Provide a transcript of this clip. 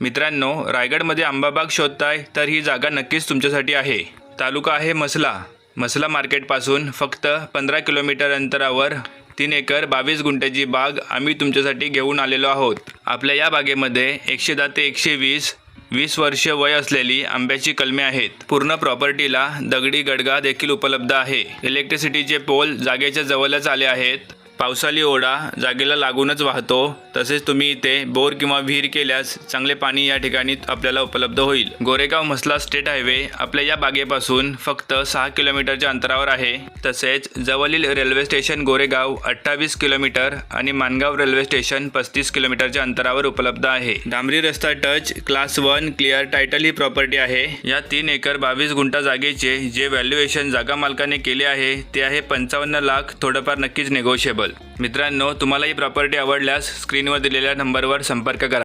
मित्रांनो, रायगडमध्ये आंबाबाग शोधताय तर ही जागा नक्कीच तुमच्यासाठी आहे। तालुका आहे मसला मार्केटपासून फक्त 15 किलोमीटर अंतरावर 3 एकर 22 गुंठ्याची बाग आम्ही तुमच्यासाठी घेऊन आलेलो आहोत। आपल्या या बागेमध्ये 110 ते 120 वर्ष वय असलेली आंब्याची कलमे आहेत। पूर्ण प्रॉपर्टीला दगडी गडगा देखील उपलब्ध आहे। इलेक्ट्रिसिटीचे पोल जागेच्या जवळच आले आहेत। पावसाळी ओढा जागेला लागूनच वाहतो। तसेच तुम्ही इथे बोर किंवा विहीर केल्यास चांगले पाणी या ठिकाणी आपल्याला उपलब्ध होईल। गोरेगाव मसला स्टेट हायवे आपल्या या बागेपासून फक्त 6 किलोमीटरच्या अंतरावर आहे। तसेच जवळील रेल्वे स्टेशन गोरेगाव 28 किलोमीटर आणि मानगाव रेल्वे स्टेशन 35 किलोमीटरच्या अंतरावर उपलब्ध आहे। डांबरी रस्ता टच क्लास 1 क्लिअर टायटल ही प्रॉपर्टी आहे। या 3 एकर 22 गुंठा जागेचे जे व्हॅल्युएशन जागा मालकाने केले आहे ते आहे 55 लाख, थोडंफार नक्कीच नेगोशिएबल। मित्रांनो, तुम्हाला ही प्रॉपर्टी आवडल्यास स्क्रीनवर दिलेल्या नंबरवर संपर्क करा।